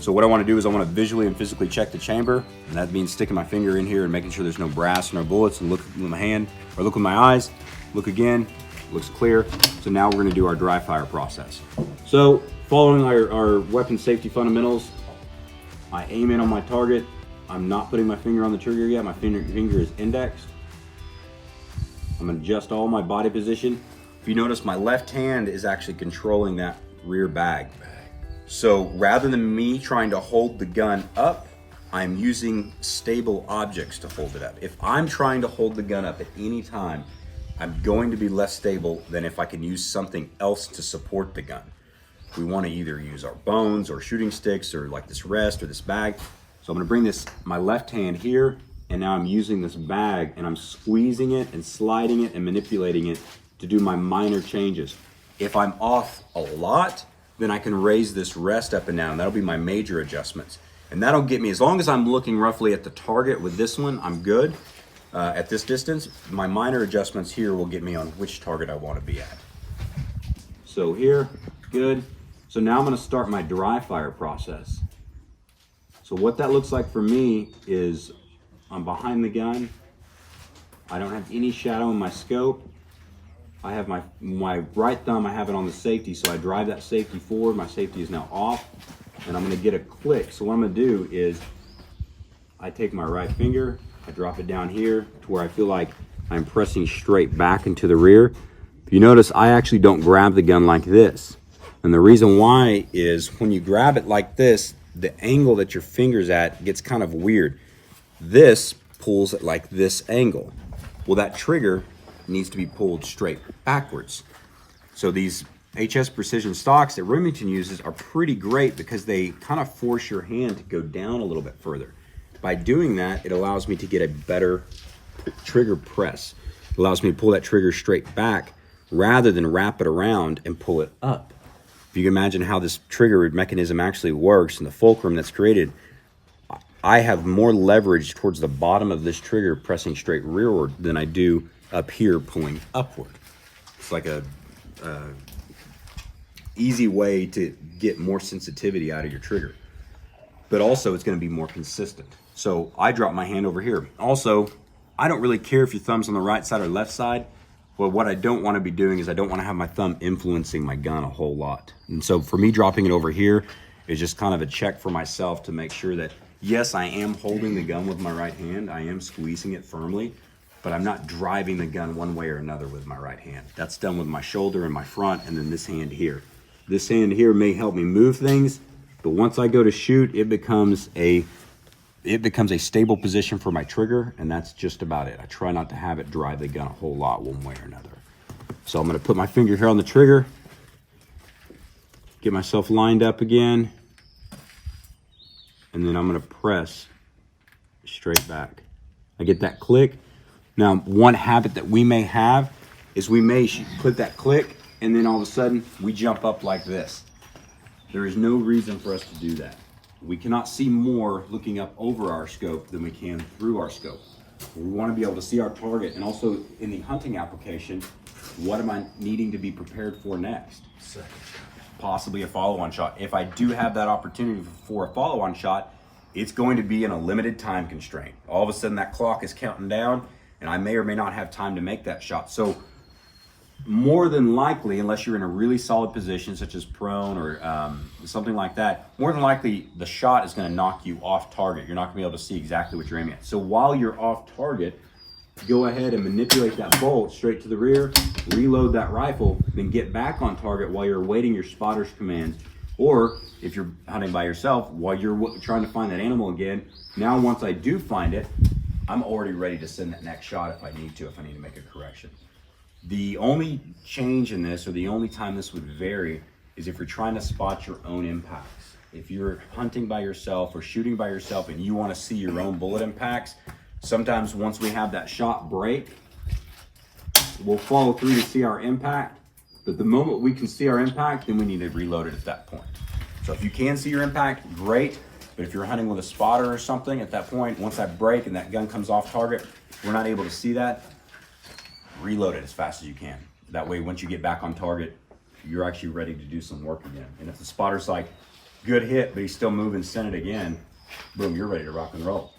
So what I want to do is I want to visually and physically check the chamber, and that means sticking my finger in here and making sure there's no brass or no bullets, and look with my hand, or look with my eyes, look again, looks clear. So now we're going to do our dry fire process. So following our weapon safety fundamentals, I aim in on my target. I'm not putting my finger on the trigger yet. My finger is indexed. I'm going to adjust all my body position. If you notice, my left hand is actually controlling that rear bag. So rather than me trying to hold the gun up, I'm using stable objects to hold it up. If I'm trying to hold the gun up at any time, I'm going to be less stable than if I can use something else to support the gun. We want to either use our bones or shooting sticks or like this rest or this bag. So I'm going to bring my left hand here, and now I'm using this bag and I'm squeezing it and sliding it and manipulating it to do my minor changes. If I'm off a lot, then I can raise this rest up and down. That'll be my major adjustments. And that'll get me, as long as I'm looking roughly at the target with this one, I'm good. At this distance, my minor adjustments here will get me on which target I want to be at. So here, good. So now I'm going to start my dry fire process. So what that looks like for me is I'm behind the gun. I don't have any shadow in my scope. I have my right thumb, I have it on the safety, so I drive that safety forward. My safety is now off, and I'm going to get a click. So what I'm going to do is I take my right finger, I drop it down here to where I feel like I'm pressing straight back into the rear. If you notice, I actually don't grab the gun like this. And the reason why is when you grab it like this, the angle that your finger's at gets kind of weird. This pulls at like this angle. Well, that trigger needs to be pulled straight backwards. So these HS Precision stocks that Remington uses are pretty great because they kind of force your hand to go down a little bit further. By doing that, it allows me to get a better trigger press. It allows me to pull that trigger straight back rather than wrap it around and pull it up. If you can imagine how this trigger mechanism actually works and the fulcrum that's created, I have more leverage towards the bottom of this trigger pressing straight rearward than I do up here pulling upward. It's like a easy way to get more sensitivity out of your trigger, but also it's going to be more consistent. So I drop my hand over here. Also, I don't really care if your thumb's on the right side or left side, but what I don't want to be doing is I don't want to have my thumb influencing my gun a whole lot. And so for me, dropping it over here is just kind of a check for myself to make sure that yes, I am holding the gun with my right hand, I am squeezing it firmly, but I'm not driving the gun one way or another with my right hand. That's done with my shoulder and my front, and then this hand here. This hand here may help me move things, but once I go to shoot, it becomes a stable position for my trigger, and that's just about it. I try not to have it drive the gun a whole lot one way or another. So I'm gonna put my finger here on the trigger, get myself lined up again, and then I'm gonna press straight back. I get that click. Now, one habit that we may have is we may put that click and then all of a sudden we jump up like this. There is no reason for us to do that. We cannot see more looking up over our scope than we can through our scope. We want to be able to see our target, and also in the hunting application, what am I needing to be prepared for next? Possibly a follow-on shot. If I do have that opportunity for a follow-on shot, it's going to be in a limited time constraint. All of a sudden that clock is counting down, and I may or may not have time to make that shot. So more than likely, unless you're in a really solid position, such as prone or something like that, more than likely the shot is going to knock you off target. You're not going to be able to see exactly what you're aiming at. So while you're off target, go ahead and manipulate that bolt straight to the rear, reload that rifle, then get back on target while you're awaiting your spotter's command. Or if you're hunting by yourself, while you're trying to find that animal again, now once I do find it, I'm already ready to send that next shot if I need to make a correction. The only change in this, or the only time this would vary, is if you're trying to spot your own impacts. If you're hunting by yourself or shooting by yourself and you want to see your own bullet impacts, sometimes once we have that shot break, we'll follow through to see our impact. But the moment we can see our impact, then we need to reload it at that point. So if you can see your impact, great. But if you're hunting with a spotter or something, at that point, once I break and that gun comes off target, we're not able to see that, reload it as fast as you can. That way, once you get back on target, you're actually ready to do some work again. And if the spotter's like, Good hit, but he's still moving. Send it again. Boom, you're ready to rock and roll.